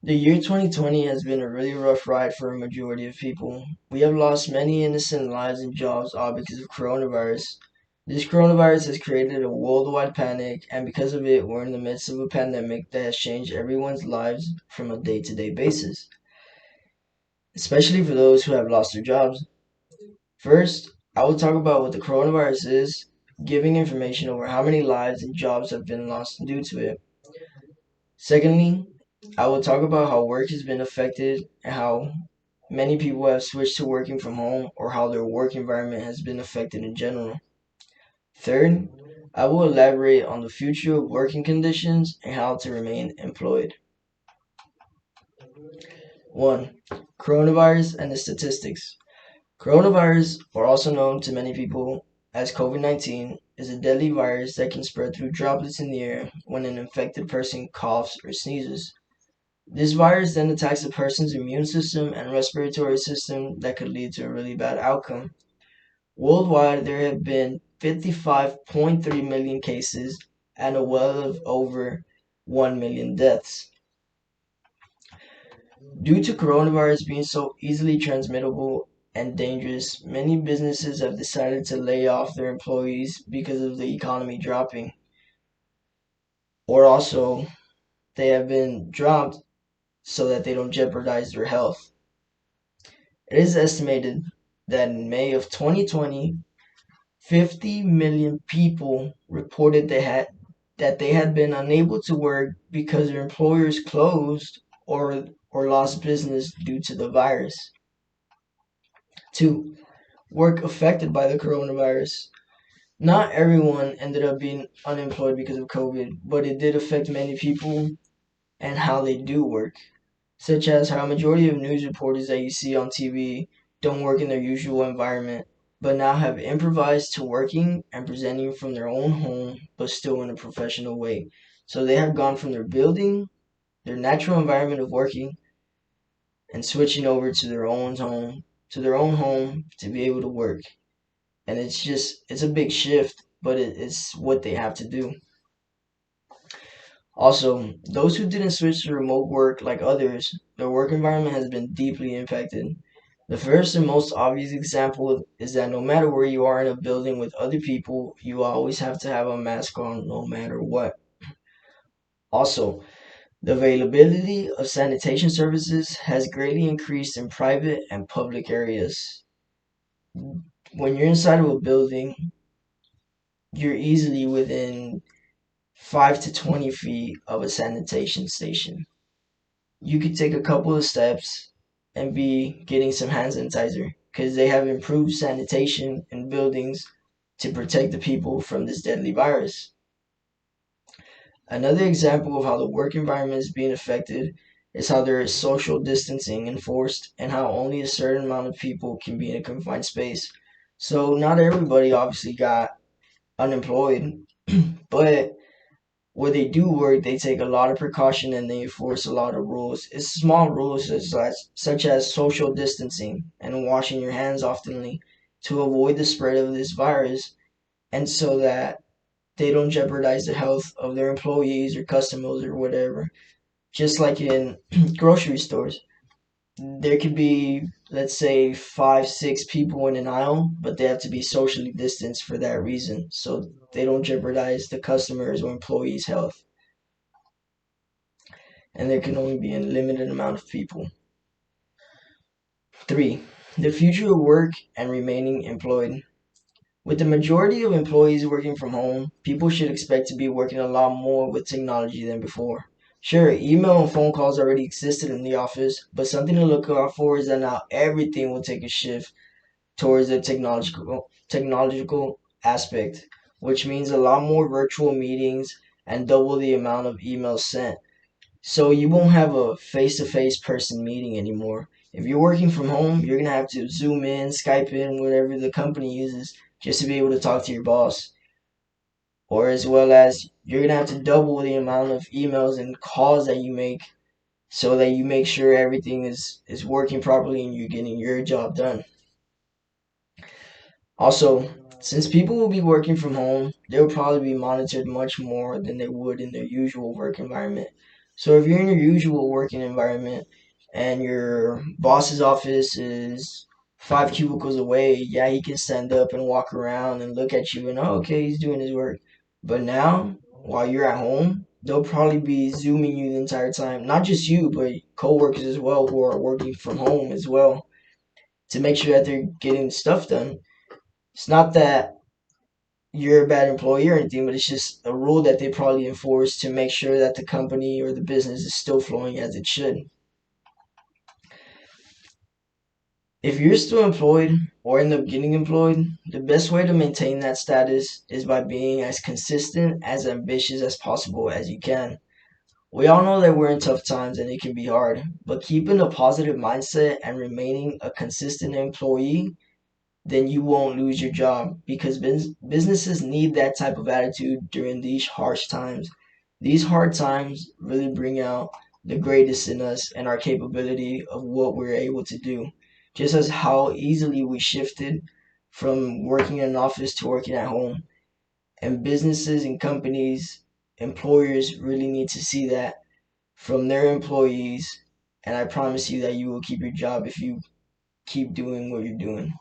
The year 2020 has been a really rough ride for a majority of people. We have lost many innocent lives and jobs all because of coronavirus. This coronavirus has created a worldwide panic, and because of it, we're in the midst of a pandemic that has changed everyone's lives from a day to day basis, especially for those who have lost their jobs. First, I will talk about what the coronavirus is, giving information over how many lives and jobs have been lost due to it. Secondly, I will talk about how work has been affected and how many people have switched to working from home or how their work environment has been affected in general. Third, I will elaborate on the future of working conditions and how to remain employed. 1. Coronavirus and the statistics. Coronavirus, or also known to many people as COVID-19, is a deadly virus that can spread through droplets in the air when an infected person coughs or sneezes. This virus then attacks a person's immune system and respiratory system that could lead to a really bad outcome. Worldwide, there have been 55.3 million cases and a well of over 1 million deaths. Due to coronavirus being so easily transmittable and dangerous, many businesses have decided to lay off their employees because of the economy dropping, or also they have been dropped so that they don't jeopardize their health. It is estimated that in May of 2020, 50 million people reported that they had been unable to work because their employers closed or lost business due to the virus. 2. Work affected by the coronavirus. Not everyone ended up being unemployed because of COVID, but it did affect many people and how they do work, such as how a majority of news reporters that you see on TV don't work in their usual environment, but now have improvised to working and presenting from their own home, but still in a professional way. So they have gone from their building, their natural environment of working, and switching over to their own home to be able to work. And it's a big shift, but it's what they have to do. Also, those who didn't switch to remote work like others, their work environment has been deeply impacted. The first and most obvious example is that no matter where you are in a building with other people, you always have to have a mask on no matter what. Also, the availability of sanitation services has greatly increased in private and public areas. When you're inside of a building, you're easily within 5 to 20 feet of a sanitation station. You could take a couple of steps and be getting some hand sanitizer because they have improved sanitation in buildings to protect the people from this deadly virus. Another example of how the work environment is being affected is how there is social distancing enforced and how only a certain amount of people can be in a confined space. So not everybody obviously got unemployed, but where they do work, they take a lot of precaution and they enforce a lot of rules. It's small rules such as social distancing and washing your hands oftenly to avoid the spread of this virus and so that they don't jeopardize the health of their employees or customers or whatever. Just like in grocery stores, there could be, let's say, five, six people in an aisle, but they have to be socially distanced for that reason so they don't jeopardize the customers or employees' health, and there can only be a limited amount of people. 3. The future of work and remaining employed. With the majority of employees working from home, people should expect to be working a lot more with technology than before. Sure, email and phone calls already existed in the office, but something to look out for is that now everything will take a shift towards the technological aspect, which means a lot more virtual meetings and double the amount of emails sent. So you won't have a face-to-face person meeting anymore. If you're working from home, you're gonna have to Zoom in, Skype in, whatever the company uses, just to be able to talk to your boss. Or as well as you're gonna have to double the amount of emails and calls that you make so that you make sure everything is working properly and you're getting your job done. Also, since people will be working from home, they will probably be monitored much more than they would in their usual work environment. So if you're in your usual working environment and your boss's office is 5 cubicles away, yeah, he can stand up and walk around and look at you and, oh, okay, he's doing his work. But now, while you're at home, they'll probably be zooming you the entire time. Not just you, but coworkers as well who are working from home as well to make sure that they're getting stuff done. It's not that you're a bad employee or anything, but it's just a rule that they probably enforce to make sure that the company or the business is still flowing as it should. If you're still employed or end up getting employed, the best way to maintain that status is by being as consistent, as ambitious as possible as you can. We all know that we're in tough times and it can be hard, but keeping a positive mindset and remaining a consistent employee, then you won't lose your job because businesses need that type of attitude during these harsh times. These hard times really bring out the greatest in us and our capability of what we're able to do. Just as how easily we shifted from working in an office to working at home. And businesses and companies, employers really need to see that from their employees. And I promise you that you will keep your job if you keep doing what you're doing.